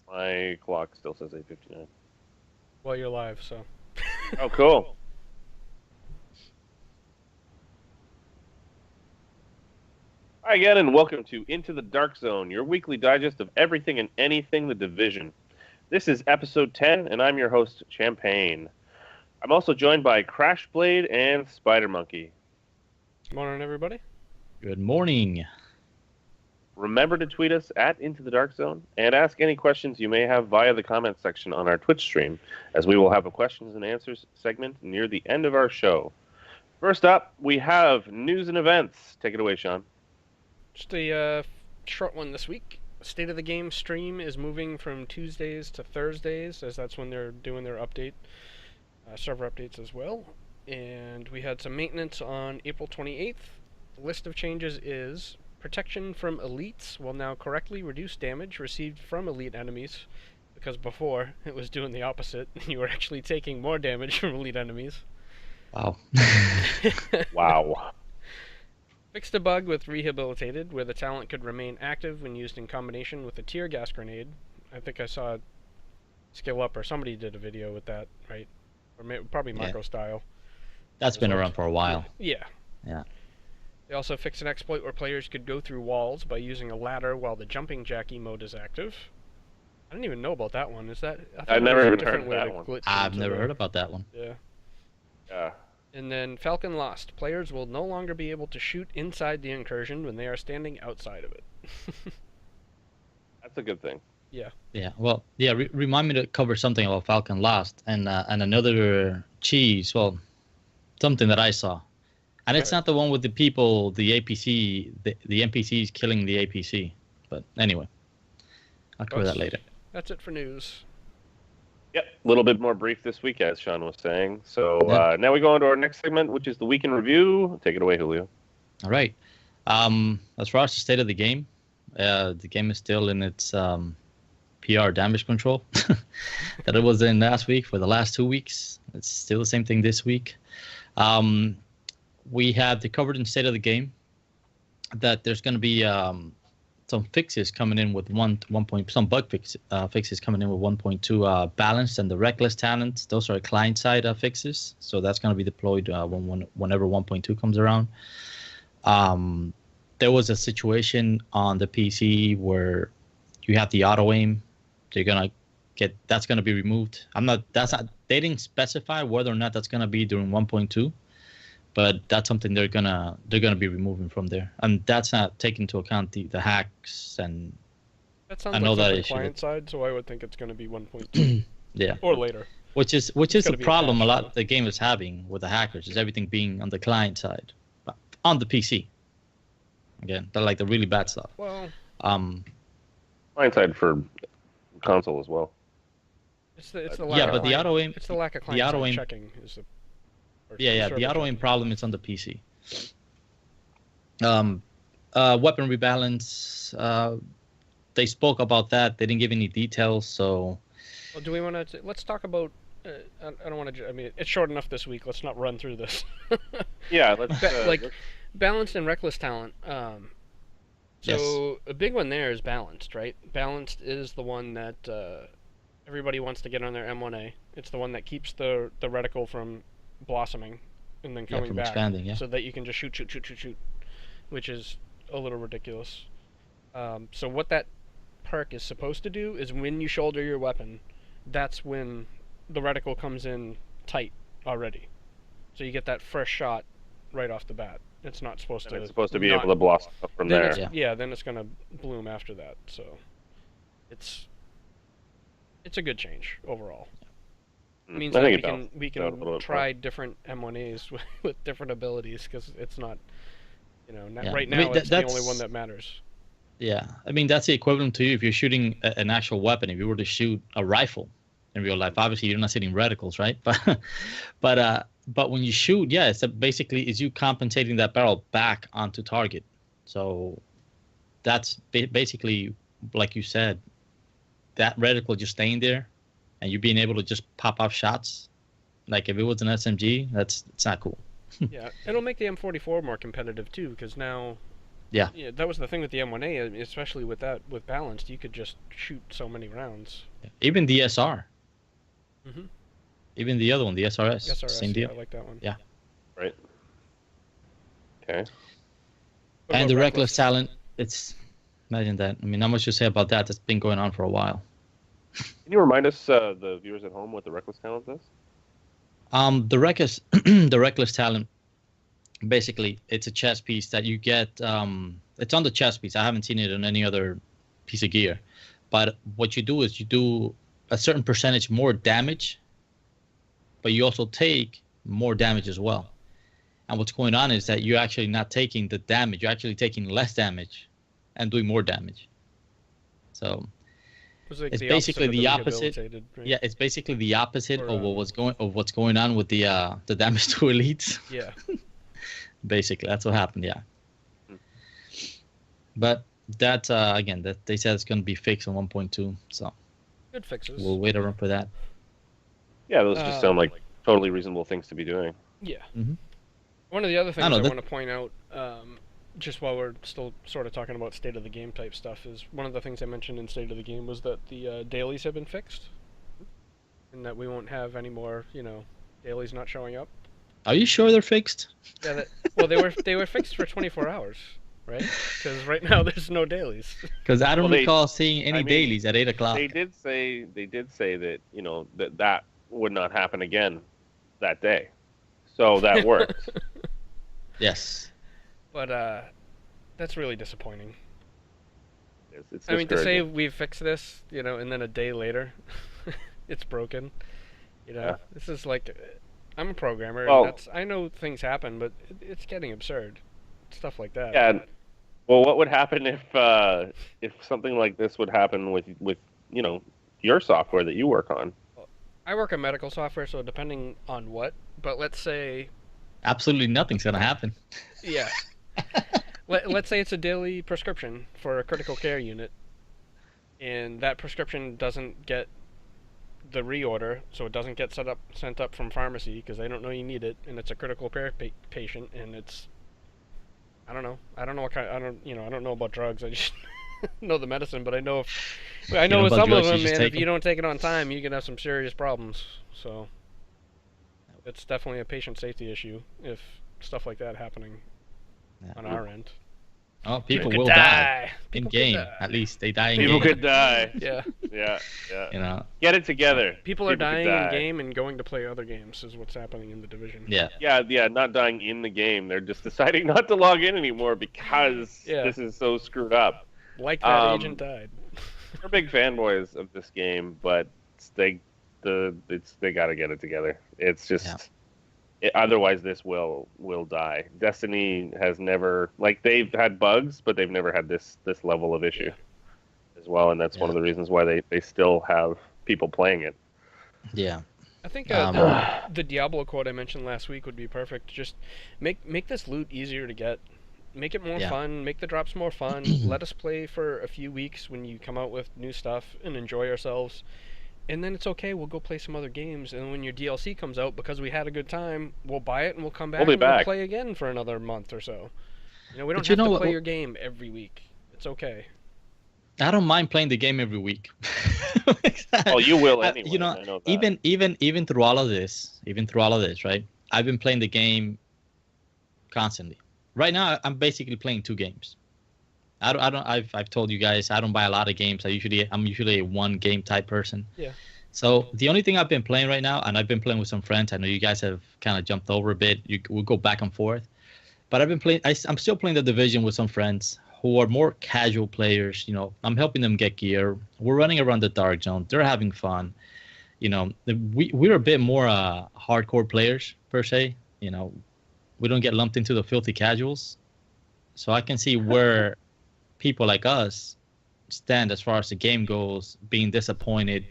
My clock still says 8:59. Well, you're live, so. Oh, cool. Hi again, and welcome to Into the Dark Zone, your weekly digest of everything and anything the Division. This is episode 10, and I'm your host, Champagne. I'm also joined by Crashblade and Spider Monkey. Morning, everybody. Good morning. Remember to tweet us at Into the Dark Zone and ask any questions you may have via the comments section on our Twitch stream, as we will have a questions and answers segment near the end of our show. First up, we have news and events. Take it away, Sean. Just a short one this week. State of the Game stream is moving from Tuesdays to Thursdays, as that's when they're doing their update, server updates as well. And we had some maintenance on April 28th. The list of changes is protection from elites will now correctly reduce damage received from elite enemies, because before it was doing the opposite. You were actually taking more damage from elite enemies. Wow. Wow. Fixed a bug with Rehabilitated, where the talent could remain active when used in combination with a tear gas grenade. I think I saw Skill Up, or somebody did a video with that, right? Or probably Micro Style. That's been around for a while. Yeah. Yeah. They also fixed an exploit where players could go through walls by using a ladder while the jumping jacky mode is active. I didn't even know about that one. Is that? I've never even heard of that one. I've never heard about that one. Yeah. Yeah. And then Falcon Lost. Players will no longer be able to shoot inside the incursion when they are standing outside of it. That's a good thing. Yeah. Yeah. Well, yeah. Remind me to cover something about Falcon Lost and another cheese. Well, something that I saw, and it's not the one with the people, the APC, the NPCs killing the APC. But anyway, I'll cover that later. That's it for news. Yep, a little bit more brief this week, as Sean was saying. So now we go on to our next segment, which is the week in review. Take it away, Julio. All right. As far as the state of the game is still in its PR damage control that it was in last week for the last 2 weeks. It's still the same thing this week. We have covered in state of the game that there's going to be some fixes coming in with some bug fixes coming in with 1.2 balance, and the reckless talents. Those are client side fixes, so that's going to be deployed whenever 1.2 comes around. There was a situation on the PC where you have the auto aim. So you're gonna that's going to be removed. They didn't specify whether or not that's going to be during 1.2. But that's something they're gonna be removing from there, and that's not taking into account the hacks and. That sounds like the client side, so I would think it's gonna be 1.2. Yeah. Or later. Which is the problem a lot the game is having with the hackers, is everything being on the client side, on the PC. Again, they're like the really bad stuff. Well. Client side for console as well. It's the lack but the auto aim. It's the lack of client side checking is the. Yeah, the auto aim problem is on the PC. Weapon rebalance. They spoke about that. They didn't give any details. So. Well, do we want to? Let's talk about. I don't want to. I mean, it's short enough this week. Let's not run through this. Yeah, let's. Balanced and reckless talent. So yes. A big one there is balanced, right? Balanced is the one that everybody wants to get on their M1A. It's the one that keeps the reticle from blossoming and then coming back, expanding, so that you can just shoot, which is a little ridiculous. So what that perk is supposed to do is when you shoulder your weapon, that's when the reticle comes in tight already, so you get that first shot right off the bat. It's not supposed to. It's supposed to be able to blossom up from there. Then it's gonna bloom after that. So it's a good change overall. It means that we can try different M1As with different abilities, because it's not, right now it's the only one that matters. Yeah, I mean that's the equivalent to you if you're shooting an actual weapon. If you were to shoot a rifle in real life, obviously you're not shooting reticles, right? But when you shoot, it's basically is you compensating that barrel back onto target. So that's basically, like you said, that reticle just staying there, and you being able to just pop off shots. Like if it was an SMG, it's not cool. Yeah, it'll make the M44 more competitive too, because now Yeah. Yeah, that was the thing with the M1A, especially with balanced, you could just shoot so many rounds. Even the SR. Mhm. Even the other one, the SRS. SRS, Same deal. I like that one. Yeah. Right. Okay. What And about the reckless talent, imagine that. I mean, not much to say about that. That's been going on for a while. Can you remind us, the viewers at home, what the reckless talent is? The reckless, the reckless talent. Basically, it's a chess piece that you get. It's on the chess piece. I haven't seen it on any other piece of gear. But what you do is you do a certain percentage more damage, but you also take more damage as well. And what's going on is that you're actually not taking the damage. You're actually taking less damage and doing more damage. So it's basically the opposite. Right? Yeah, it's basically the opposite of what's going on with the damage to elites. Yeah. Basically, that's what happened. Yeah. But that again, that they said it's going to be fixed on 1.2. So good fixes. We'll wait around for that. Yeah, those just sound like totally reasonable things to be doing. Yeah. Mm-hmm. One of the other things I want to point out, just while we're still sort of talking about state of the game type stuff, is one of the things I mentioned in state of the game was that the dailies have been fixed, and that we won't have any more, dailies not showing up. Are you sure they're fixed? Yeah. Well, they were fixed for 24 hours, right? Because right now there's no dailies. Because I don't recall seeing any dailies at 8 o'clock. They did say that that would not happen again that day, so that worked. Yes. But that's really disappointing. It's I mean, to say we've fixed this, and then a day later, it's broken. Yeah. This is like, I'm a programmer. Well, and I know things happen, but it's getting absurd. Stuff like that. Yeah. Well, what would happen if something like this would happen with your software that you work on? I work on medical software, so depending on what, but let's say absolutely nothing's gonna happen. Yeah. Let's say it's a daily prescription for a critical care unit, and that prescription doesn't get the reorder, so it doesn't get sent up from pharmacy because they don't know you need it, and it's a critical care patient, and it's I don't know what kind. I don't know about drugs. I just know the medicine, but I know with some of them, and if you don't take it on time, you can have some serious problems. So it's definitely a patient safety issue if stuff like that happening on our end. Oh, people will die in game. At least they die in game. People could die. Yeah. Yeah. Get it together. People are dying in game and going to play other games is what's happening in the division. Yeah. Yeah. Not dying in the game. They're just deciding not to log in anymore because this is so screwed up. Like that agent died. We're big fanboys of this game, but they got to get it together. It's just. Otherwise, this will die. Destiny has never they've had bugs, but they've never had this level of issue as well, and that's one of the reasons why they still have people playing it. Yeah, I think the Diablo quote I mentioned last week would be perfect. Just make this loot easier to get, make it more fun, make the drops more fun. Let us play for a few weeks when you come out with new stuff and enjoy ourselves. And then it's okay, we'll go play some other games, and when your DLC comes out, because we had a good time, we'll buy it and we'll come back we'll play again for another month or so. We don't have to play your game every week. It's okay. I don't mind playing the game every week. Oh, you will anyway. I know that. even through all of this, right? I've been playing the game constantly. Right now, I'm basically playing 2 games. I've told you guys I don't buy a lot of games. I'm usually a one game type person. Yeah. So the only thing I've been playing right now, and I've been playing with some friends. I know you guys have kind of jumped over a bit. We'll go back and forth, but I've been playing. I'm still playing the Division with some friends who are more casual players. I'm helping them get gear. We're running around the dark zone. They're having fun. We're a bit more hardcore players per se. We don't get lumped into the filthy casuals. So I can see where people like us stand as far as the game goes, being disappointed,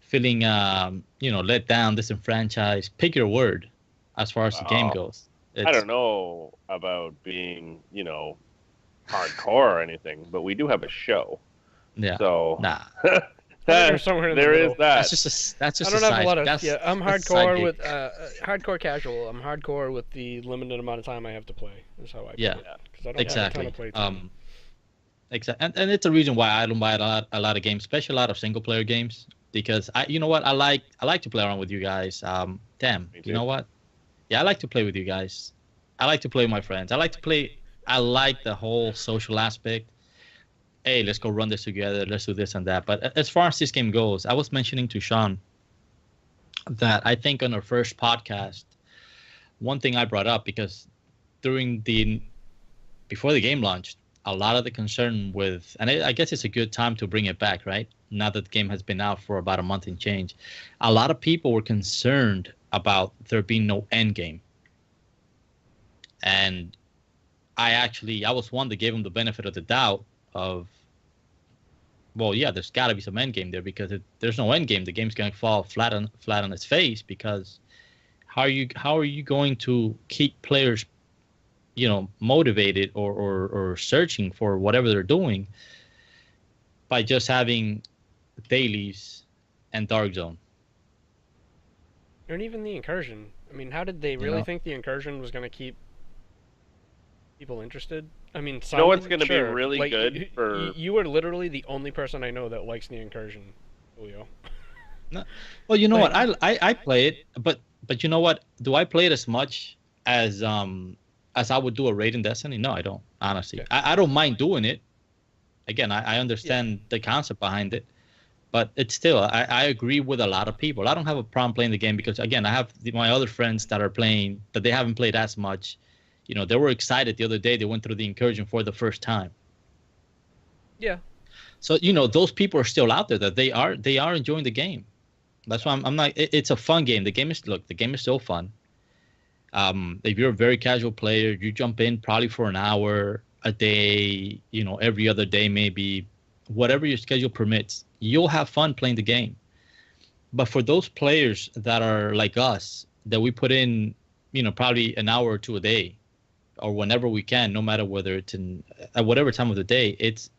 feeling let down, disenfranchised. Pick your word as far as the game goes. I don't know about being hardcore or anything, but we do have a show. Yeah. So nah. there is that. That's just I don't have a lot of. I'm hardcore with gig. hardcore casual. I'm hardcore with the limited amount of time I have to play. Is how I play it. I don't have a ton Exactly. of playtime. Exactly. And it's a reason why I don't buy a lot of games, especially a lot of single player games, because you know what, I like to play around with you guys. Damn, Me you too. know what? Yeah, I like to play with you guys. I like to play with my friends. I like to play. I like the whole social aspect. Hey, let's go run this together. Let's do this and that. But as far as this game goes, I was mentioning to Sean that I think on our first podcast, one thing I brought up because during the before the game launched, a lot of the concern with, and I guess it's a good time to bring it back, right? Now that the game has been out for about a month and change, a lot of people were concerned about there being no end game. And I was one that gave him the benefit of the doubt of, well, yeah, there's got to be some end game there because there's no end game. The game's going to fall flat on its face because how are you going to keep players motivated or searching for whatever they're doing by just having dailies and dark zone. And even the incursion. I mean, how did they really think the incursion was going to keep people interested? I mean, You know what's going to be really good for... You are literally the only person I know that likes the incursion, Julio. No, well, you know what? I play it, but you know what? Do I play it as much as I would do a raid in Destiny? No, I don't. Honestly, Okay. I don't mind doing it. Again, I understand the concept behind it, but it's still I agree with a lot of people. I don't have a problem playing the game because again, I have my other friends that are playing that they haven't played as much. They were excited the other day. They went through the incursion for the first time. Yeah. So those people are still out there that they are enjoying the game. That's why I'm not. It's a fun game. The game is so fun. If you're a very casual player, you jump in probably for an hour a day, every other day, maybe whatever your schedule permits, you'll have fun playing the game. But for those players that are like us, that we put in, probably an hour or two a day or whenever we can, no matter whether it's at whatever time of the day, it's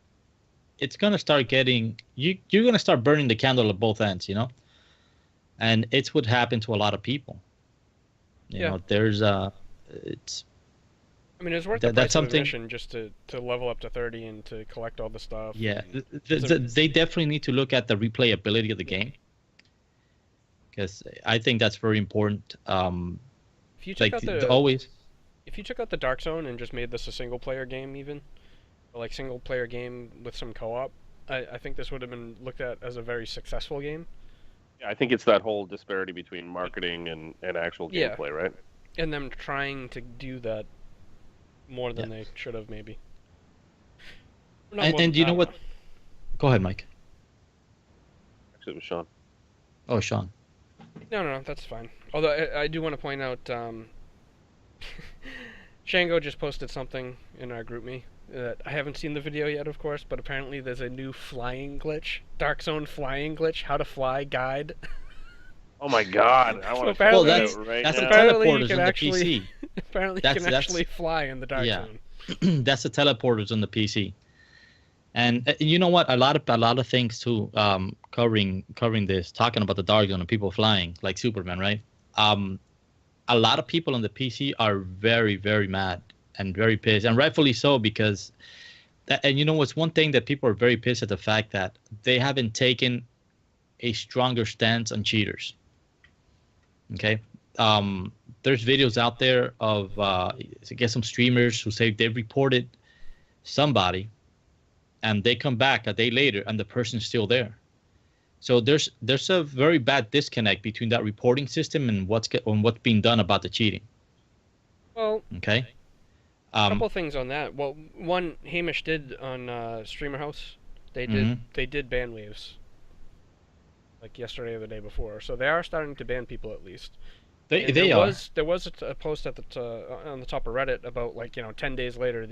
going to start getting, you're going to start burning the candle at both ends, and it's what happened to a lot of people. There's it's. I mean, it's worth the price of admission just to level up to 30 and to collect all the stuff. Yeah, they definitely need to look at the replayability of the game because I think that's very important. If you took if you took out the Dark Zone and just made this a single player game, even or single player game with some co-op, I think this would have been looked at as a very successful game. Yeah, I think it's that whole disparity between marketing and actual gameplay, right? And them trying to do that more than they should have, maybe. And you know what? Go ahead, Mike. Actually, it was Sean. Oh, Sean. No, that's fine. Although I do want to point out, Shango just posted something in our GroupMe. I haven't seen the video yet, of course, but apparently there's a new flying glitch, Dark Zone flying glitch, how to fly guide. Oh my God! I want to. Well, that's the now. teleporters on the PC. Apparently, you can actually fly in the Dark Zone. That's the teleporters on the PC. And you know what? A lot of things too. Covering this, talking about the Dark Zone and people flying like Superman, right? A lot of people on the PC are very, very mad and very pissed, and rightfully so, because and it's one thing that people are very pissed at the fact that they haven't taken a stronger stance on cheaters. Okay, there's videos out there of I guess some streamers who say they've reported somebody, and they come back a day later and the person's still there. So there's a very bad disconnect between that reporting system and what's being done about the cheating. Well, okay. A couple things on that. Well, one, Hamish did on Streamer House. They did ban waves, like yesterday or the day before. So they are starting to ban people at least. There was a post at on the top of Reddit about 10 days later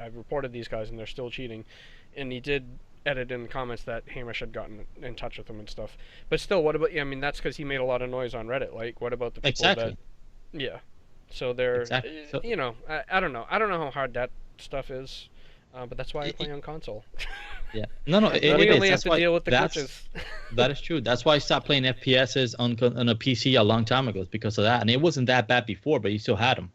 I've reported these guys and they're still cheating, and he did edit in the comments that Hamish had gotten in touch with them and stuff. But still, what about? I mean, that's because he made a lot of noise on Reddit. What about the people that? Yeah. So they're, I don't know. I don't know how hard that stuff is, but that's why I play on console. Yeah. No. We only have to deal with the glitches. That is true. That's why I stopped playing FPSs on a PC a long time ago. It's because of that. And it wasn't that bad before, but you still had them.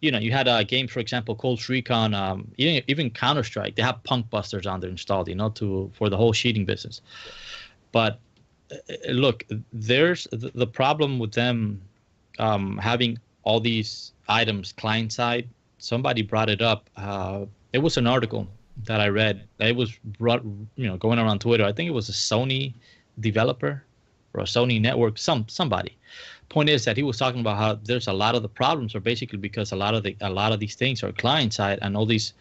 you had a game, for example, Cold Recon, even Counter Strike. They have Punk Busters on there installed, for the whole cheating business. Yeah. But look, there's the problem with them having all these items client side. Somebody brought it up. It was an article that I read. It was going around Twitter. I think it was a Sony developer or a Sony network. Somebody. Point is that he was talking about how there's a lot of the problems are basically because a lot of these things are client side, and all these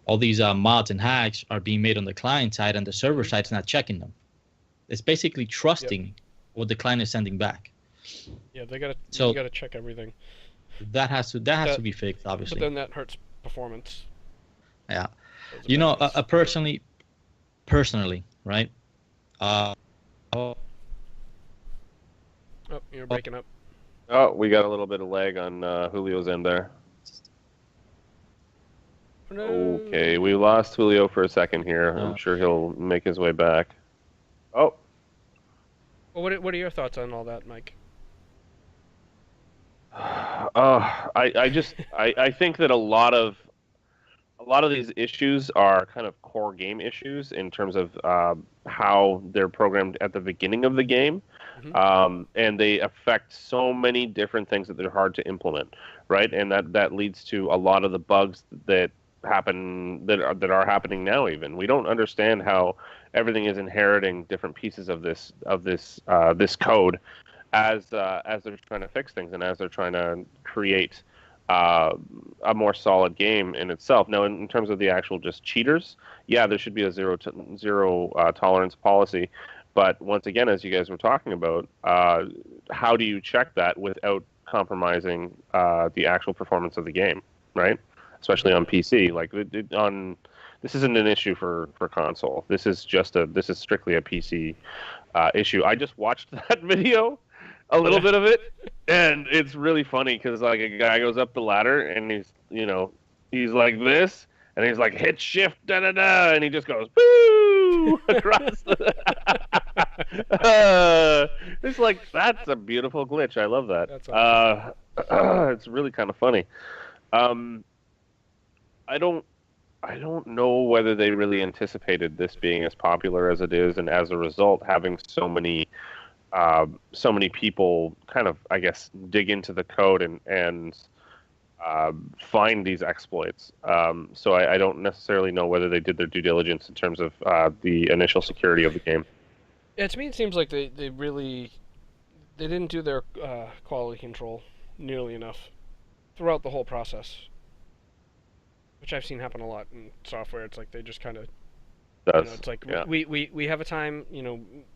mods and hacks are being made on the client side, and the server side's not checking them. It's basically trusting what the client is sending back. Yeah, you gotta check everything. That has to be fixed, obviously. But then that hurts performance. Yeah, personally, right? Oh, you're breaking up. Oh, we got a little bit of lag on Julio's end there. No. Okay, we lost Julio for a second here. I'm sure he'll make his way back. Oh. Well, what are your thoughts on all that, Mike? I think that a lot of these issues are kind of core game issues in terms of how they're programmed at the beginning of the game, and they affect so many different things that they're hard to implement, right? And that leads to a lot of the bugs that are happening now. Even we don't understand how everything is inheriting different pieces of this code as they're trying to fix things and as they're trying to create a more solid game in itself. Now, in terms of the actual just cheaters, yeah, there should be a zero tolerance policy. But once again, as you guys were talking about, how do you check that without compromising the actual performance of the game, right? Especially on PC. Like this isn't an issue for console. This is strictly a PC issue. I just watched that video. A little bit of it, and it's really funny because like a guy goes up the ladder and he's like this, and he's like hit shift da da da, and he just goes boo across the. It's like that's a beautiful glitch. I love that. That's awesome. It's really kind of funny. I don't know whether they really anticipated this being as popular as it is, and as a result having so many people kind of, I guess, dig into the code and find these exploits. So I don't necessarily know whether they did their due diligence in terms of the initial security of the game. Yeah, to me it seems like they didn't do their quality control nearly enough throughout the whole process, which I've seen happen a lot in software. It's like they just kind of... it's like we have a time,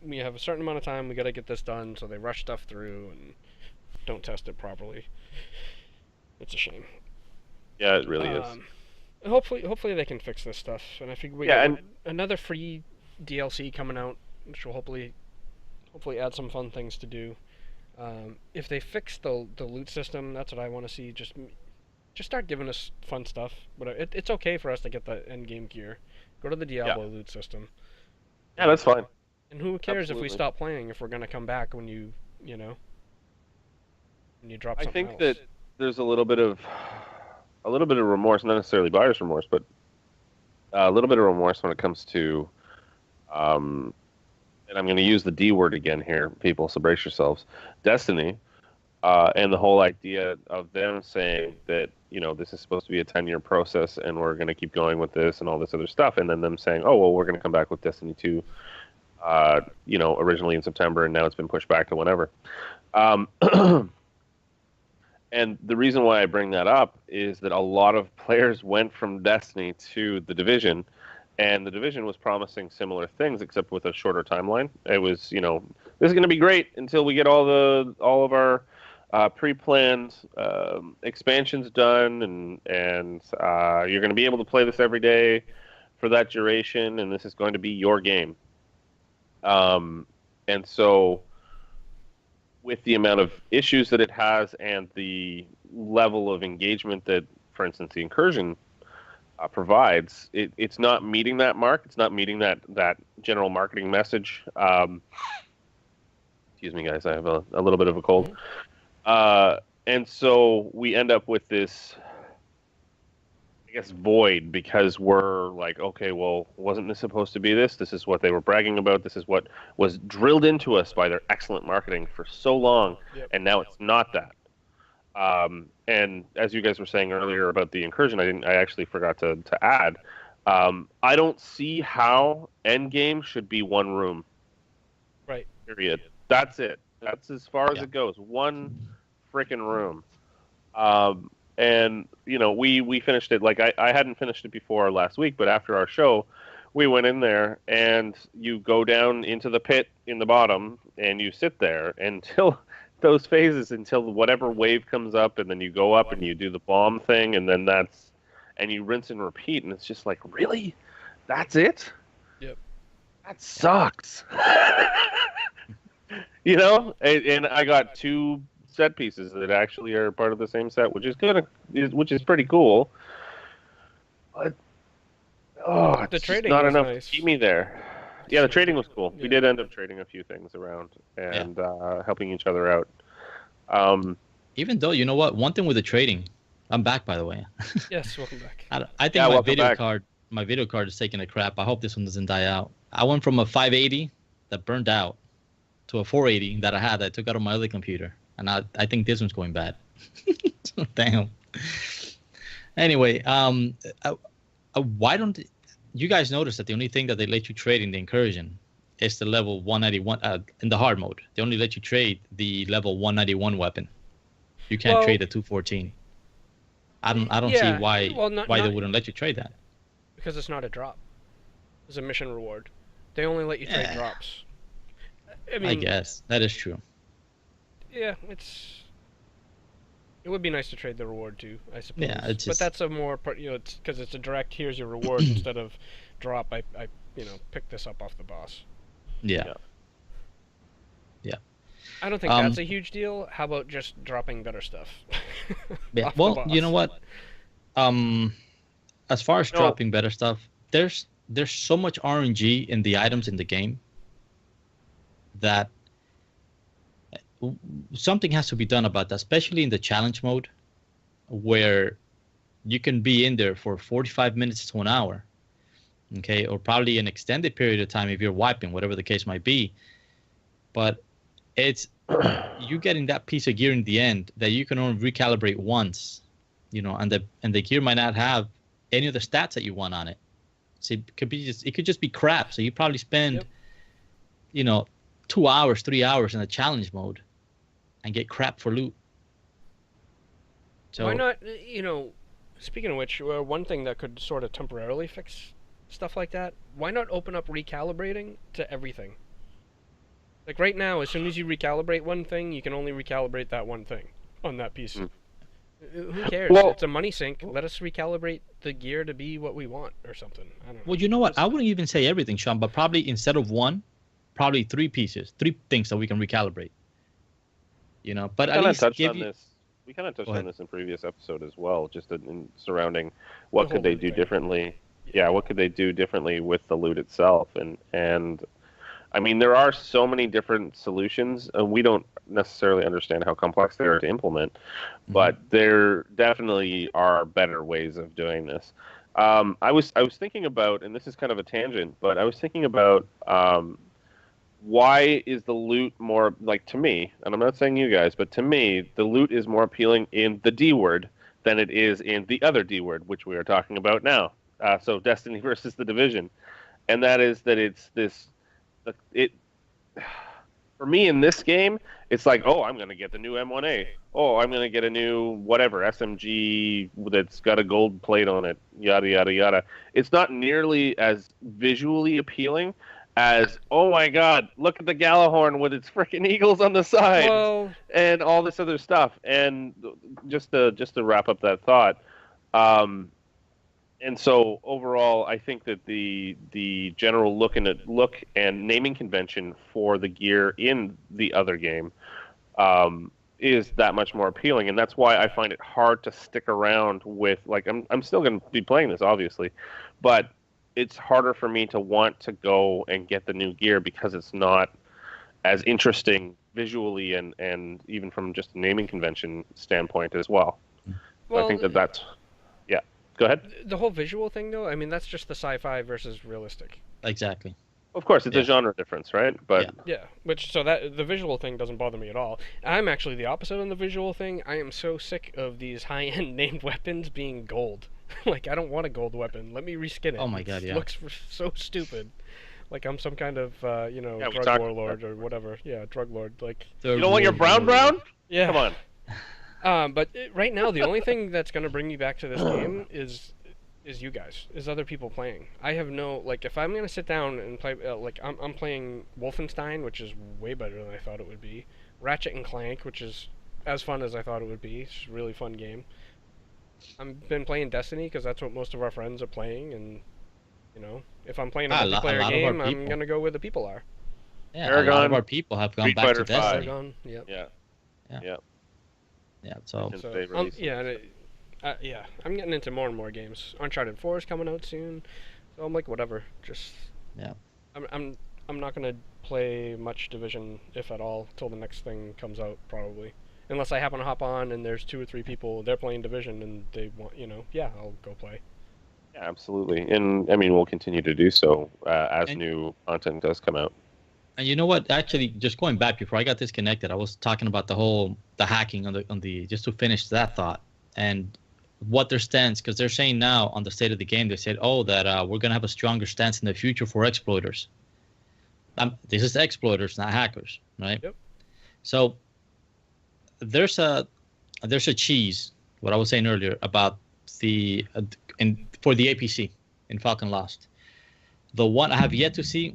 we have a certain amount of time, we got to get this done, so they rush stuff through and don't test it properly. It's a shame. Yeah, it really is. Hopefully they can fix this stuff, and I think we got another free DLC coming out, which will hopefully add some fun things to do. If they fix the loot system, that's what I want to see. Just start giving us fun stuff. It's okay for us to get the end game gear. Go to the Diablo loot system. Yeah, that's fine. And who cares if we stop playing if we're gonna come back when you drop something else. I think that there's a little bit of remorse, not necessarily buyer's remorse, but a little bit of remorse when it comes to, and I'm going to use the D word again here, people, so brace yourselves. Destiny, and the whole idea of them saying that this is supposed to be a 10-year process and we're going to keep going with this and all this other stuff, and then them saying, oh well, we're going to come back with Destiny 2, originally in September, and now it's been pushed back to whenever. And the reason why I bring that up is that a lot of players went from Destiny to The Division, and The Division was promising similar things, except with a shorter timeline. It was, this is going to be great until we get all of our pre-planned expansions done, and you're going to be able to play this every day for that duration, and this is going to be your game. And so, with the amount of issues that it has and the level of engagement that, for instance, the Incursion provides, it's not meeting that mark. It's not meeting that general marketing message. Excuse me, guys. I have a little bit of a cold. And so we end up with this I guess, void because we're like, okay, well, wasn't this supposed to be this? This is what they were bragging about. This is what was drilled into us by their excellent marketing for so long, Yep. and now it's not that. And as you guys were saying earlier about the incursion, I actually forgot to add. I don't see how Endgame should be one room. Right. Period. That's it. That's as far as Yeah. it goes. One freaking room. And we finished it. Like I hadn't finished it before last week, but after our show, we went in there and you go down into the pit in the bottom and you sit there until those phases, until whatever wave comes up, and then you go up and you do the bomb thing, and then and you rinse and repeat, and it's just like, really? That's it? Yep. That sucks. And I got 2 set pieces that actually are part of the same set, which is pretty cool. But it's The just trading not was enough nice. to keep me there. Yeah, the trading was cool. Yeah. We did end up trading a few things around and helping each other out. Even though, you know what? One thing with the trading, I'm back, by the way. Yes, welcome back. I think Yeah, welcome back. my video card is taking a crap. I hope this one doesn't die out. I went from a 580 that burned out to a 480 that I had that I took out of my other computer. And I think this one's going bad. Damn. Anyway, why don't you guys notice that the only thing that they let you trade in the incursion is the level 191 in the hard mode? They only let you trade the level 191 weapon. You can't trade the 214. I don't see why they wouldn't let you trade that. Because it's not a drop. It's a mission reward. They only let you trade drops. I mean, I guess that is true. Yeah, it would be nice to trade the reward too, I suppose. Yeah, it's but just... that's a more it's because it's a direct. Here's your reward instead of drop. I pick this up off the boss. Yeah. I don't think that's a huge deal. How about just dropping better stuff? Yeah. Well, you know what? As far as dropping better stuff, there's so much RNG in the items in the game that something has to be done about that, especially in the challenge mode, where you can be in there for 45 minutes to an hour, okay, or probably an extended period of time if you're wiping, whatever the case might be. But it's you getting that piece of gear in the end that you can only recalibrate once, and the gear might not have any of the stats that you want on it. So it could just be crap. So you probably spend, 2 hours, 3 hours in the challenge mode and get crap for loot. So why not, speaking of which, one thing that could sort of temporarily fix stuff like that, why not open up recalibrating to everything? Like right now, as soon as you recalibrate one thing, you can only recalibrate that one thing on that piece. Who cares? Well, it's a money sink. Let us recalibrate the gear to be what we want or something. I don't know. Well, you know what? I wouldn't even say everything, Sean, but probably instead of one, probably 3 pieces, 3 things that we can recalibrate. But at least give you... We kind of touched on this in previous episode as well, just in surrounding what could they do differently. Yeah, what could they do differently with the loot itself? And I mean, there are so many different solutions, and we don't necessarily understand how complex they are to implement, but there definitely are better ways of doing this. I was thinking about, and this is kind of a tangent, but I was thinking about why is the loot more, like, to me, and I'm not saying you guys, but to me, the loot is more appealing in the D word than it is in the other D word, which we are talking about now. So Destiny versus the Division. And that is that it's this, for me in this game, it's like, oh, I'm going to get the new M1A. Oh, I'm going to get a new whatever, SMG that's got a gold plate on it, yada, yada, yada. It's not nearly as visually appealing as, oh my God, look at the Galahorn with its freaking eagles on the side, and all this other stuff. And just to wrap up that thought, and so overall, I think that the general look and naming convention for the gear in the other game is that much more appealing, and that's why I find it hard to stick around with. Like, I'm still going to be playing this, obviously, but it's harder for me to want to go and get the new gear because it's not as interesting visually and even from just a naming convention standpoint as well. So I think that's Go ahead. The whole visual thing, though, I mean, that's just the sci-fi versus realistic. Exactly. Of course, it's Yeah. a genre difference, right? But Yeah, so that the visual thing doesn't bother me at all. I'm actually the opposite on the visual thing. I am so sick of these high-end named weapons being gold. Like, I don't want a gold weapon. Let me reskin it. Oh my God, yeah. It looks so stupid. Like I'm some kind of Yeah, we drug talked warlord or whatever. Yeah, drug lord. Like you don't want your brown? yeah. Come on. But right now, the only thing that's gonna bring me back to this game is you guys, is other people playing. I have no like if I'm gonna sit down and play like I'm playing Wolfenstein, which is way better than I thought it would be. Ratchet and Clank, which is as fun as I thought it would be. It's a really fun game. I've been playing Destiny because that's what most of our friends are playing, and if I'm playing a multiplayer game, I'm gonna go where the people are. Yeah, Aragon, a lot of our people have gone Street back Fighter to Destiny. Aragon, yep. Yeah, so Since So they released yeah, I'm getting into more and more games. Uncharted 4 is coming out soon, so I'm like, whatever. Just yeah. I'm not gonna play much Division, if at all, till the next thing comes out, probably. Unless I happen to hop on and there's 2 or 3 people, they're playing Division and they want, yeah, I'll go play. Yeah, absolutely. And I mean, we'll continue to do so as new content does come out. And you know what? Actually, just going back before I got disconnected, I was talking about the hacking on the just to finish that thought and what their stance, because they're saying now on the state of the game, they said, that we're gonna have a stronger stance in the future for exploiters. This is exploiters, not hackers, right? Yep. So there's a cheese. What I was saying earlier about the for the APC in Falcon Lost. The one I have yet to see.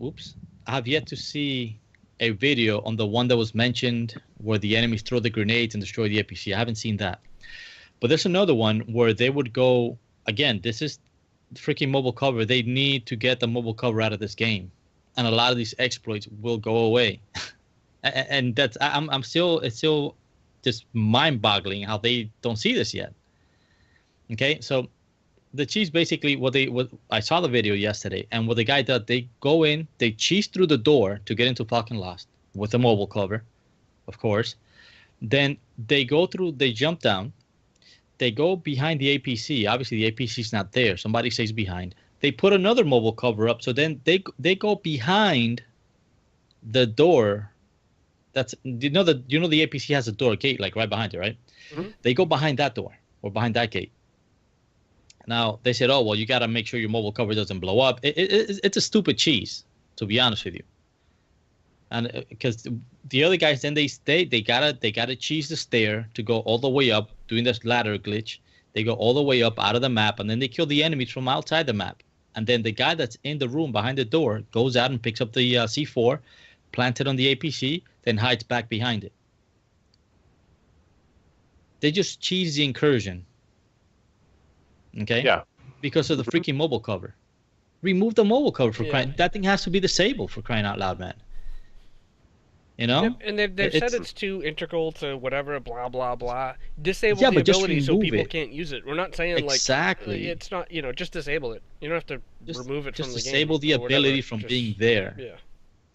I have yet to see a video on the one that was mentioned where the enemies throw the grenades and destroy the APC. I haven't seen that. But there's another one where they would go, again, this is freaking mobile cover. They need to get the mobile cover out of this game. And a lot of these exploits will go away. And that's, it's still just mind-boggling how they don't see this yet. Okay, so the cheese basically what I saw the video yesterday, and what the guy does, they go in, they cheese through the door to get into Falcon Lost with a mobile cover, of course. Then they jump down, they go behind the APC. Obviously the APC is not there. Somebody stays behind. They put another mobile cover up, so then they go behind the door. That's the APC has a door gate like right behind it, right? Mm-hmm. They go behind that door or behind that gate. Now, they said, well, you got to make sure your mobile cover doesn't blow up. It's a stupid cheese, to be honest with you. And because the other guys, then they gotta cheese the stair to go all the way up, doing this ladder glitch. They go all the way up out of the map, and then they kill the enemies from outside the map. And then the guy that's in the room behind the door goes out and picks up the C4, plants it on the APC, then hides back behind it. They just cheese the incursion. Okay? Yeah. Because of the freaking mobile cover. Remove the mobile cover for crying. That thing has to be disabled for crying out loud, man. You know? Yep, and they've said it's too integral to whatever, blah, blah, blah. Disable Yeah, the but just ability so remove people it. can't use it. We're not saying, Exactly. it's not, just disable it. You don't have to remove it from the game. Just disable the or ability whatever. from Just- being there. Yeah.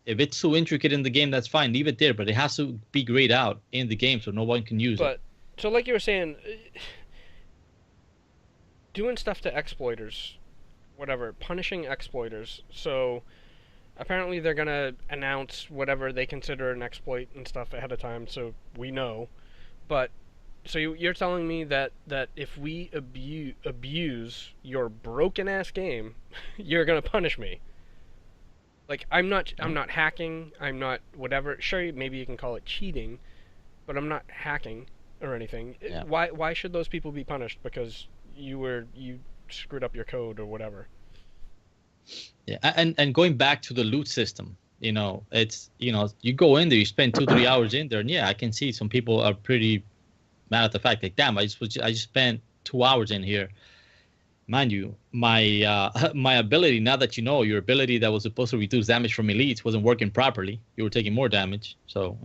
If it's so intricate in the game, that's fine. Leave it there, but it has to be grayed out in the game so no one can use it. So like you were saying, doing stuff to exploiters, whatever, punishing exploiters. So apparently they're going to announce whatever they consider an exploit and stuff ahead of time so we know. But so you're telling me that if we abuse your broken ass game, you're going to punish me. Like I'm not hacking, I'm not whatever. Sure, maybe you can call it cheating, but I'm not hacking or anything. Yeah. Why should those people be punished because you screwed up your code or whatever? Yeah, and going back to the loot system, it's you go in there, you spend 2-3 hours in there, and yeah, I can see some people are pretty mad at the fact that damn, I just spent 2 hours in here. Mind you, my ability, now that your ability that was supposed to reduce damage from elites wasn't working properly. You were taking more damage, so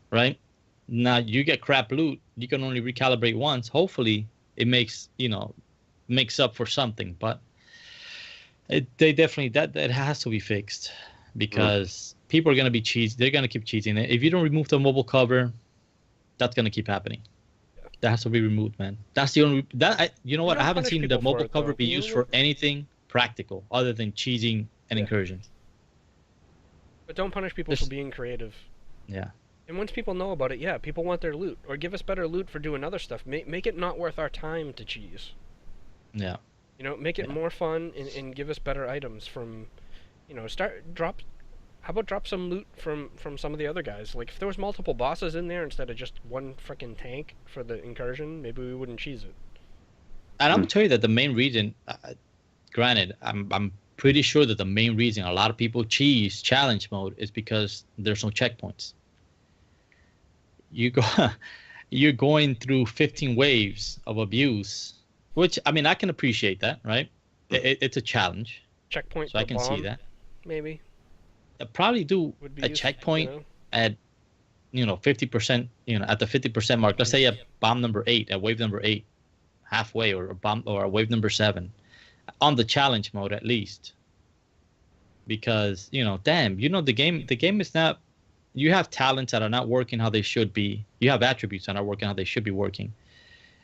right now you get crap loot. You can only recalibrate once. Hopefully, it makes up for something, but they definitely that has to be fixed because people are going to be cheating. They're going to keep cheating. If you don't remove the mobile cover, that's going to keep happening. That has to be removed, man. That's the only you know You what? I don't haven't punish seen the people for mobile it, cover though. be used for anything practical other than cheating and Yeah. incursions. But don't punish people There's- for being creative. Yeah. And once people know about it, yeah, people want their loot. Or give us better loot for doing other stuff. Make it not worth our time to cheese. Yeah. You know, make it more fun and give us better items from, you know, how about drop some loot from some of the other guys? Like, if there was multiple bosses in there instead of just one freaking tank for the incursion, maybe we wouldn't cheese it. And I'm tell you that the main reason, granted, I'm pretty sure that the main reason a lot of people cheese challenge mode is because there's no checkpoints. You go, you're going through 15 waves of abuse, which I mean I can appreciate that, right? It's a challenge, Checkpoint so I per can see bomb, that. maybe. I'd probably do Would be a useful, checkpoint you know? at 50%, at the 50% mark. Let's say at bomb number 8, at wave number 8, halfway, or a bomb or a wave number 7, on the challenge mode at least. Because damn, the game is not. You have talents that are not working how they should be. You have attributes that are not working how they should be working.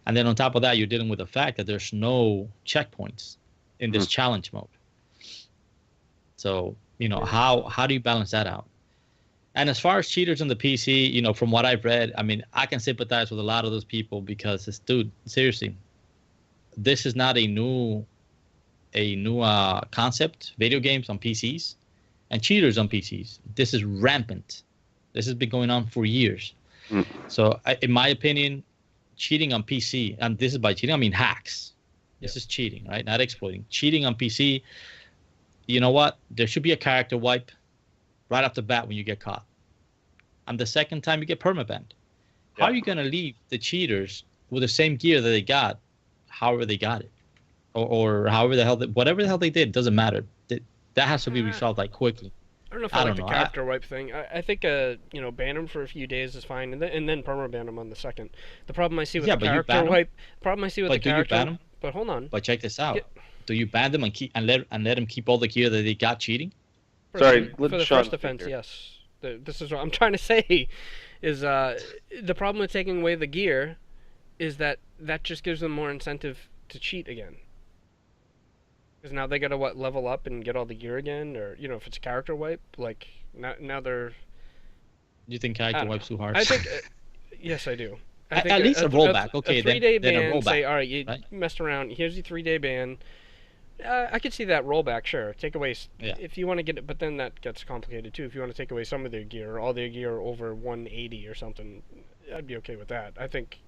And then on top of that, you're dealing with the fact that there's no checkpoints in this challenge mode. So, how do you balance that out? And as far as cheaters on the PC, from what I've read, I mean, I can sympathize with a lot of those people because dude, seriously, this is not a new concept. Video games on PCs and cheaters on PCs. This is rampant. This has been going on for years. So, in my opinion, cheating on PC, and this is by cheating, I mean hacks. This is cheating, right? Not exploiting. Cheating on PC, you know what? There should be a character wipe right off the bat when you get caught. And the second time you get permabanned. How are you going to leave the cheaters with the same gear that they got, however they got it? Or however the hell, whatever the hell they did, doesn't matter. That has to be resolved like quickly. I don't know if I like the character wipe thing. I think ban them for a few days is fine, and then permaban them on the second. The problem I see with the character wipe, the character. Do you ban them? But hold on. But check this out. Do you ban them and let them keep all the gear that they got cheating? For the first offense, yes. This is what I'm trying to say. Is the problem with taking away the gear is that just gives them more incentive to cheat again. Because now they gotta level up and get all the gear again, or if it's a character wipe, like now they're. You think character wipe's too hard? I think, yes, I do. I think at least a rollback, okay? A 3-day ban. Then a rollback, say, all right, you messed around. Here's your 3-day ban. I could see that rollback, sure. Take away if you want to get it, but then that gets complicated too. If you want to take away some of their gear, or all their gear over 180 or something, I'd be okay with that. I think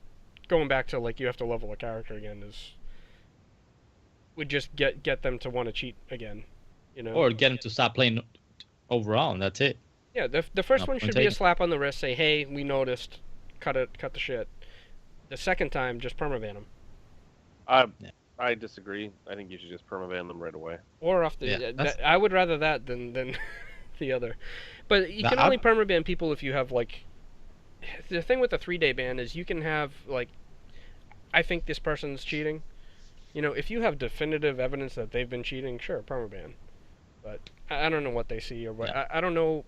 going back to you have to level a character again would just get them to want to cheat again, Or get them to stop playing overall, and that's it. Yeah, the first one should be a slap on the wrist. Say, hey, we noticed. Cut the shit. The second time, just permaban them. I disagree. I think you should just permaban them right away. Or off the. I would rather that than the other. But you can only permaban people if you have the thing with the 3-day ban is you can have I think this person's cheating. If you have definitive evidence that they've been cheating, sure, permaban. But I don't know what they see or what. Yeah. I don't know.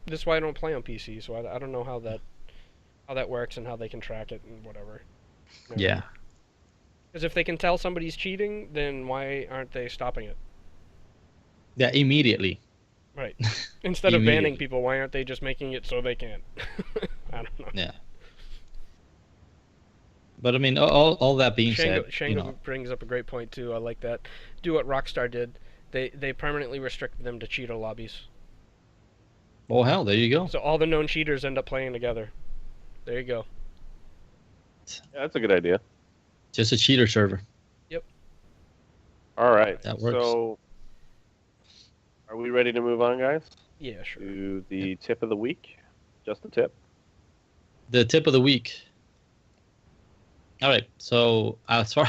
This is why I don't play on PC, so I don't know how that works and how they can track it and whatever. Yeah. Because if they can tell somebody's cheating, then why aren't they stopping it? Yeah, immediately. Right. Instead of banning people, why aren't they just making it so they can't? I don't know. Yeah. But I mean, all that being said, Shango brings up a great point too. I like that. Do what Rockstar did. They permanently restricted them to cheater lobbies. Oh hell, there you go. So all the known cheaters end up playing together. There you go. Yeah, that's a good idea. Just a cheater server. Yep. All right. That works. So, are we ready to move on, guys? Yeah, sure. To the tip of the week. Just the tip. The tip of the week. All right. So as far,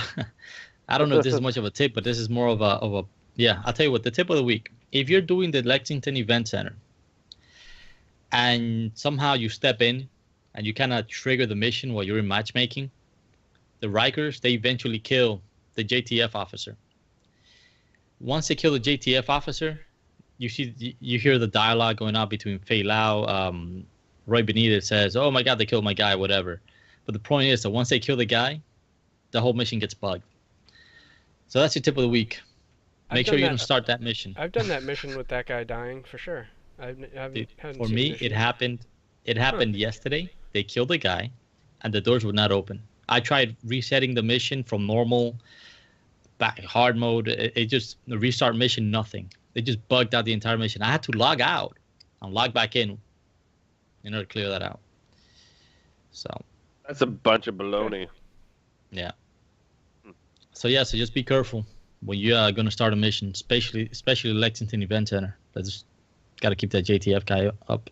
I don't know if this is much of a tip, but this is more of a yeah. I'll tell you what. The tip of the week. If you're doing the Lexington Event Center, and somehow you step in, and you kind of trigger the mission while you're in matchmaking, the Rikers, they eventually kill the JTF officer. Once they kill the JTF officer, you hear the dialogue going on between Fei Lao. Roy Benitez says, "Oh my God, they killed my guy," whatever. But the point is that once they kill the guy, the whole mission gets bugged. So that's your tip of the week. Make sure you don't start that mission. I've done that mission with that guy dying for sure. Haven't For me, it happened. It happened yesterday. They killed the guy, and the doors would not open. I tried resetting the mission from normal back hard mode. It just the restart mission, nothing. They just bugged out the entire mission. I had to log out and log back in order to clear that out. So that's a bunch of baloney. Yeah. So just be careful when you are going to start a mission, especially Lexington Event Center. Just got to keep that JTF guy up.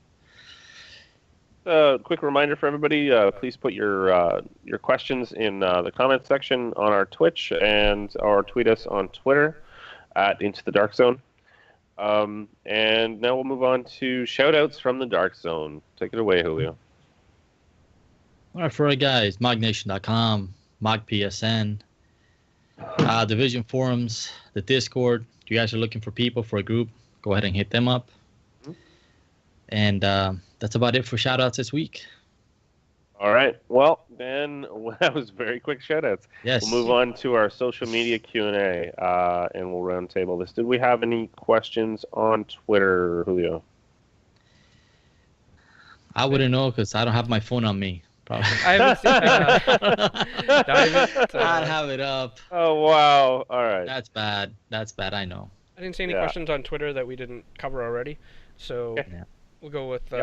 Quick reminder for everybody: please put your questions in the comments section on our Twitch or tweet us on Twitter at Into the Dark Zone. And now we'll move on to shoutouts from the Dark Zone. Take it away, Julio. All right, for our guys, MogNation.com, MogPSN, Division forums, the Discord. If you guys are looking for people for a group, go ahead and hit them up. Mm-hmm. And that's about it for shoutouts this week. All right. Well, then that was very quick shoutouts. Yes. We'll move on to our social media Q&A, and we'll round table this. Did we have any questions on Twitter, Julio? I wouldn't know because I don't have my phone on me. Probably. I haven't seen I'd have it up. Oh, wow. All right. That's bad. I know. I didn't see any questions on Twitter that we didn't cover already. So we'll go with,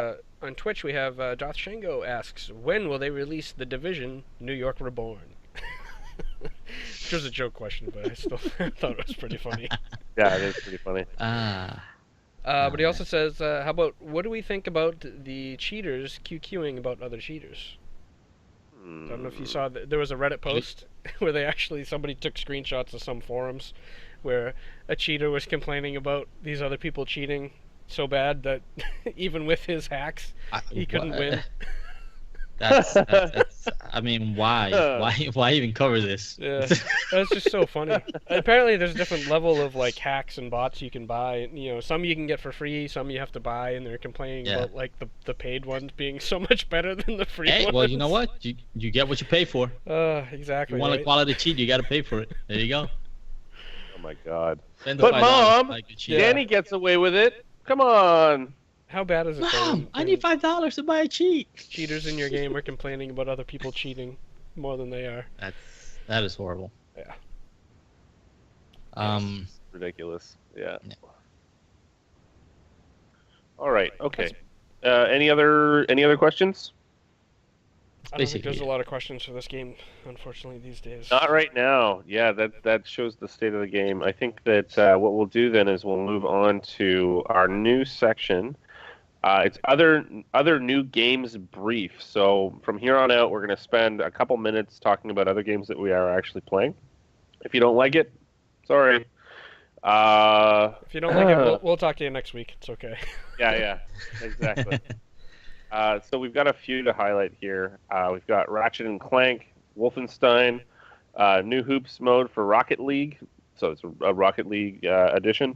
on Twitch we have Doth Shango asks, when will they release The Division New York Reborn? Which was a joke question, but I still thought it was pretty funny. Yeah, it is pretty funny. But he also says, how about, what do we think about the cheaters QQing about other cheaters? I don't know if you saw, there was a Reddit post where somebody took screenshots of some forums where a cheater was complaining about these other people cheating so bad that even with his hacks, he couldn't win. That's I mean, why even cover this? Yeah, that's just so funny. Apparently, there's a different level of like hacks and bots you can buy. You know, some you can get for free, some you have to buy, and they're complaining about like the paid ones being so much better than the free ones. Well, you know what? You get what you pay for. Exactly. You want a quality cheat, you got to pay for it. There you go. Oh my God! But Mom, Danny gets away with it. Come on. How bad is it? Mom, I need $5 to buy a cheat. Cheaters in your game are complaining about other people cheating more than they are. That is horrible. Yeah. It's ridiculous. Yeah. All right. Okay. Any other questions? I don't think there's a lot of questions for this game, unfortunately, these days. Not right now. Yeah, that shows the state of the game. I think that what we'll do then is we'll move on to our new section. It's other new games brief. So from here on out, we're going to spend a couple minutes talking about other games that we are actually playing. If you don't like it, sorry. If you don't like it, we'll talk to you next week. It's okay. Yeah, exactly. So we've got a few to highlight here. We've got Ratchet and Clank, Wolfenstein, new hoops mode for Rocket League. So it's a Rocket League edition.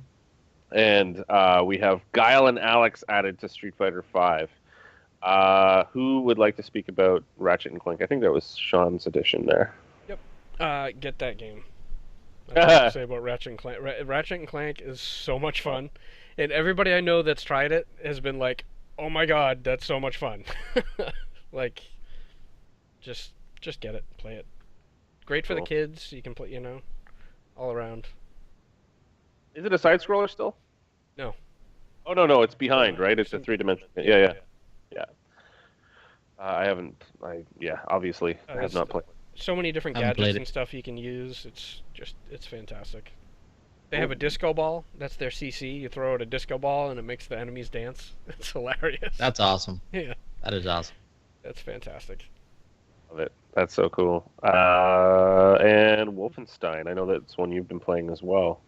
And we have Guile and Alex added to Street Fighter V. Who would like to speak about Ratchet and Clank? I think that was Sean's edition there. Yep. Get that game. That's what I have to say about Ratchet and Clank. Ratchet and Clank is so much fun. And everybody I know that's tried it has been like, oh my God, that's so much fun. Like, just get it. Play it. Great for the kids. You can play, all around. Is it a side scroller still? No. Oh no, it's behind, right? It's a 3-dimensional. Yeah. Obviously, I have not played. So many different gadgets and stuff you can use. It's fantastic. They have a disco ball. That's their CC. You throw out a disco ball and it makes the enemies dance. It's hilarious. That's awesome. Yeah. That is awesome. That's fantastic. Love it. That's so cool. And Wolfenstein. I know that's one you've been playing as well.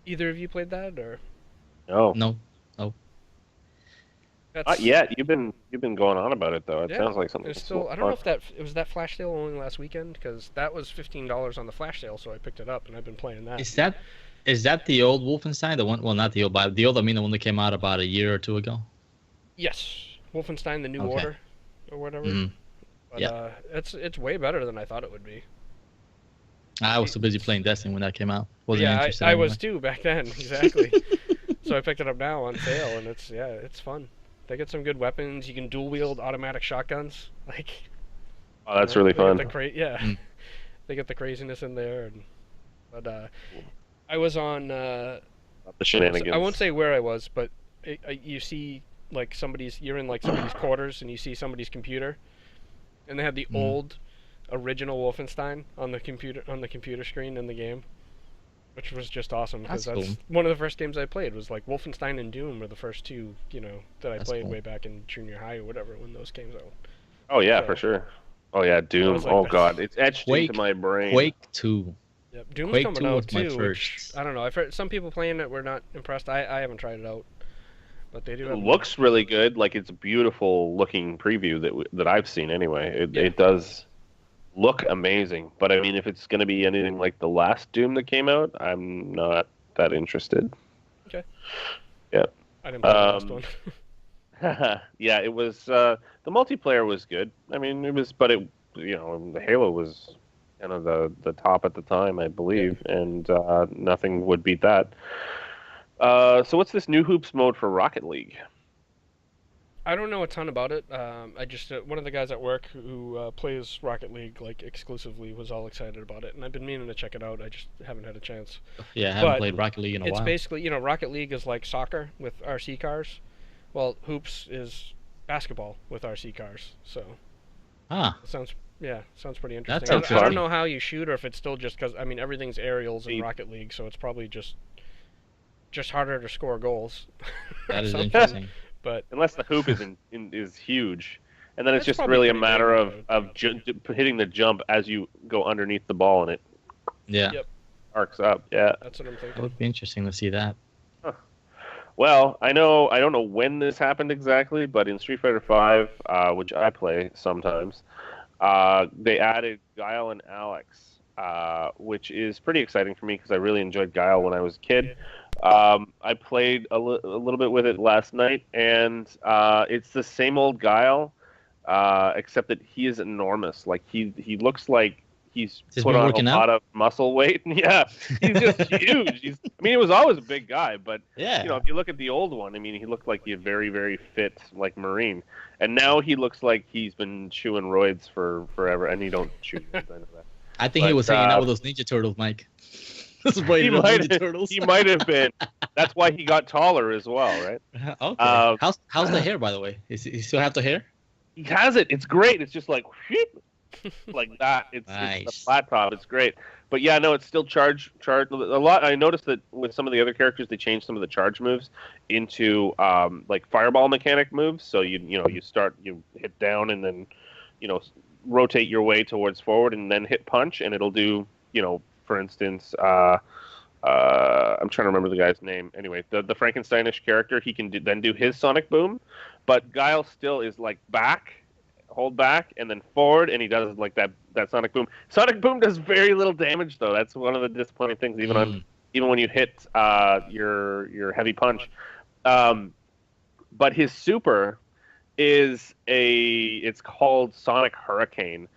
Either of you played that, or? No. Not yet. You've been going on about it though. It sounds like something. I don't know if it was that flash sale only last weekend, because that was $15 on the flash sale, so I picked it up and I've been playing that. Is that the old Wolfenstein? The one? Well, not the old, but the old. I mean, the one that came out about a year or two ago. Yes, Wolfenstein: The New Order, or whatever. Mm-hmm. But it's way better than I thought it would be. I was too busy playing Destiny when that came out. Wasn't Yeah, interested I anyway. was too back then. Exactly. So I picked it up now on sale, and it's fun. They get some good weapons. You can dual wield automatic shotguns. Like, Oh, that's really they get fun. Mm. they get the craziness in there. But I was on. The shenanigans. I won't say where I was, but you see like you're in like somebody's quarters, and you see somebody's computer, and they had the old original Wolfenstein on the computer screen in the game, which was just awesome because That's cool. one of the first games I played was like Wolfenstein and Doom were the first two that I That's played cool. way back in junior high or whatever when those came out. Oh yeah, So- for sure. Oh yeah, Doom. was like Oh the- god, it's etched Quake- into my brain. Quake 2. Yep, Doom's Quake coming 2 out was my too. Which, first. I don't know. I've heard some people playing it were not impressed. I haven't tried it out, but they do. It Have looks really good. Like it's a beautiful looking preview that I've seen anyway. It does look amazing. But I mean, if it's going to be anything like the last Doom that came out, I'm not that interested. Okay. Yeah. I didn't play the last one. Yeah, it was. The multiplayer was good. I mean, it was, but the Halo was kind of the top at the time, I believe, and nothing would beat that. So what's this new hoops mode for Rocket League? I don't know a ton about it. I just one of the guys at work who plays Rocket League like exclusively was all excited about it, and I've been meaning to check it out. I just haven't had a chance. Yeah, I haven't But played Rocket League in a It's while. basically Rocket League is like soccer with RC cars. Well, hoops is basketball with RC cars. So Ah, it sounds pretty interesting. That sounds I don't fun. know how you shoot or if it's still just because everything's aerials in See- Rocket League, so it's probably just harder to score goals. or that is something. interesting. But Unless the hoop is huge, and then it's That's just probably really a pretty matter big, of hitting the jump as you go underneath the ball, and it Yeah, Yep. arcs up. Yeah. that's what I'm that thinking. would be interesting to see that. Well, I don't know when this happened exactly, but in Street Fighter V, which I play sometimes, they added Guile and Alex, which is pretty exciting for me because I really enjoyed Guile when I was a kid. I played a little bit with it last night, and it's the same old Guile, except that he is enormous. Like he looks like he's Just put been on a working out? lot of muscle weight. Yeah, he's just huge. I mean, he was always a big guy, but Yeah. if you look at the old one, I mean, he looked like a very, very fit, like Marine, and now he looks like he's been chewing roids for forever. And he don't chew. I know that. I think he But, was hanging out with those Ninja Turtles, Mike. This is why He those might Ninja Turtles. He might have been. That's why he got taller as well, right? Okay. How's the hair, by the way? Is he still have the hair? He has it. It's great. It's just like whoop, like that. It's Nice. a flat top. It's great. But yeah, no, it's still charge a lot. I noticed that with some of the other characters, they changed some of the charge moves into like fireball mechanic moves. So you hit down and then rotate your way towards forward and then hit punch, and it'll do for instance. I'm trying to remember the guy's name. Anyway, the Frankensteinish character, he can then do his sonic boom, but Guile still is like hold back, and then forward, and he does like that sonic boom. Sonic boom does very little damage though. That's one of the disappointing things, even when you hit your heavy punch. But his super is it's called Sonic Hurricane,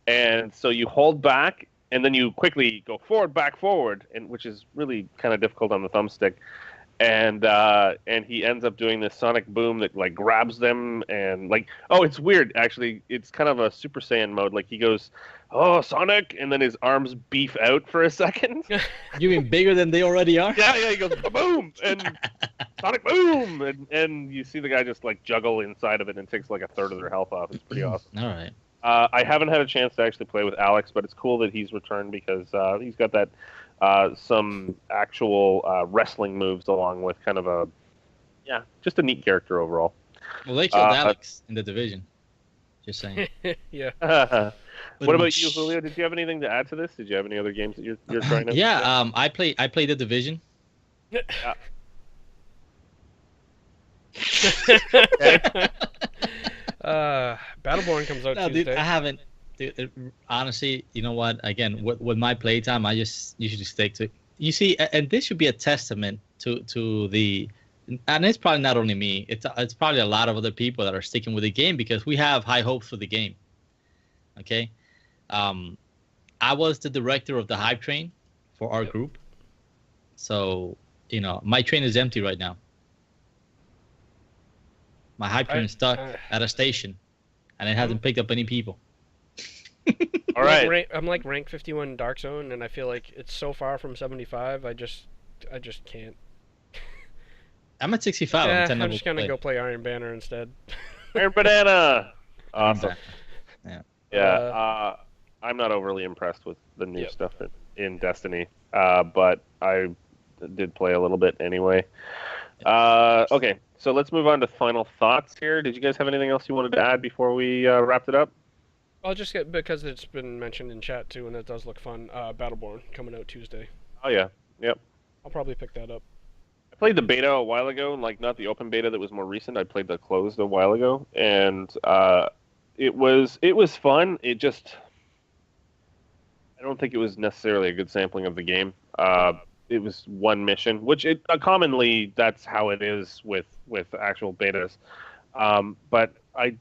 and so you hold back and then you quickly go forward, back, forward, and which is really kind of difficult on the thumbstick. And he ends up doing this sonic boom that like grabs them and like it's weird actually. It's kind of a Super Saiyan mode. Like he goes, "Oh, Sonic," and then his arms beef out for a second. You mean bigger than they already are? Yeah, he goes boom and Sonic boom, and you see the guy just like juggle inside of it and it takes like a third of their health off. It's pretty awesome. All right. I haven't had a chance to actually play with Alex, but it's cool that he's returned because he's got that some actual wrestling moves along with kind of just a neat character overall. Well, they killed Alex in the division. Just saying. Yeah. What about you, Julio? Did you have anything to add to this? Did you have any other games that you're trying to? Yeah, I play the division. Battleborn comes out No, Tuesday. dude, I haven't. Dude, honestly, you know what? Again, with my playtime, I just usually stick to. You see, and this should be a testament to the, and it's probably not only me. It's probably a lot of other people that are sticking with the game because we have high hopes for the game. Okay, I was the director of the hype train for our group, so my train is empty right now. My hype train is stuck at a station, and it hasn't picked up any people. All right. I'm like rank 51 Dark Zone, and I feel like it's so far from 75. I just can't. I'm at 65. Yeah, I'm just gonna go play Iron Banner instead. Iron Banana. Awesome. Yeah. I'm not overly impressed with the new stuff in Destiny, but I did play a little bit anyway. Okay, so let's move on to final thoughts here. Did you guys have anything else you wanted to add before we wrapped it up? I'll just get, because it's been mentioned in chat too, and it does look fun. Battleborn coming out Tuesday. Oh yeah, yep. I'll probably pick that up. I played the beta a while ago, like not the open beta that was more recent. I played the closed a while ago, and it was fun. It just, I don't think it was necessarily a good sampling of the game. It was one mission, which commonly that's how it is with actual betas. But I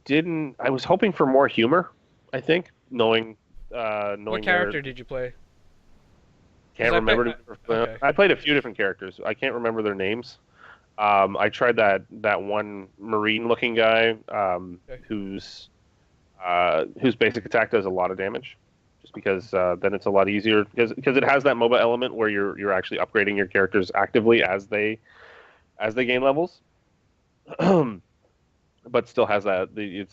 was hoping for more humor. I think knowing what character did you play? Can't remember. Okay. I played a few different characters. I can't remember their names. I tried that one marine-looking guy whose basic attack does a lot of damage, just because then it's a lot easier because it has that MOBA element where you're actually upgrading your characters actively as they gain levels, but still has that.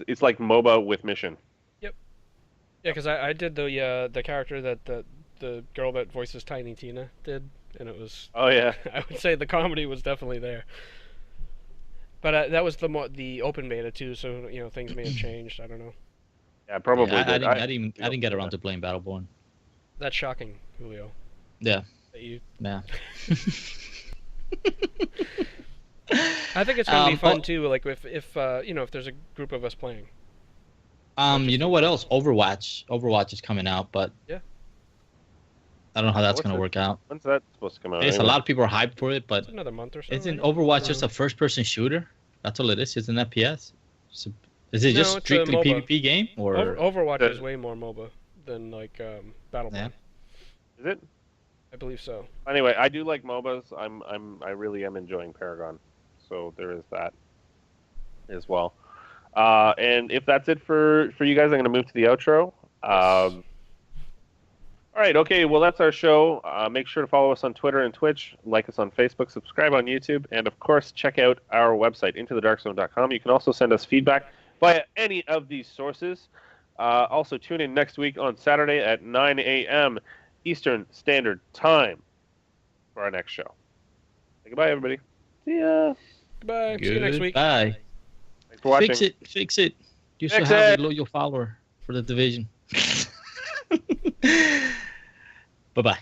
It's like MOBA with mission. Yeah, because I did the character that the girl that voices Tiny Tina did, and it was. Oh yeah. I would say the comedy was definitely there. But that was the open beta too, so things may have changed. I don't know. Yeah, probably. Yeah, I didn't get around to playing Battleborn. That's shocking, Julio. Yeah. That you. Yeah. I think it's gonna be fun too. Like if there's a group of us playing. You know what else? Overwatch is coming out, but yeah, I don't know how that's going to work out. When's that supposed to come out? It's a lot of people are hyped for it, but it's another month or so. Isn't Overwatch just a first-person shooter? That's all it is. It's an FPS. So, is it just strictly PvP game, or Overwatch is way more MOBA than like Battleborn? Yeah. Is it? I believe so. Anyway, I do like MOBAs. I really am enjoying Paragon, so there is that as well. And if that's it for you guys, I'm going to move to the outro. All right, okay, well, that's our show. Make sure to follow us on Twitter and Twitch, like us on Facebook, subscribe on YouTube, and, of course, check out our website, intothedarkzone.com. You can also send us feedback via any of these sources. Also, tune in next week on Saturday at 9 a.m. Eastern Standard Time for our next show. Say goodbye, everybody. See ya. Goodbye. See you next week. Bye. Thanks for watching. Fix it. You should have a loyal follower for the division. Bye-bye.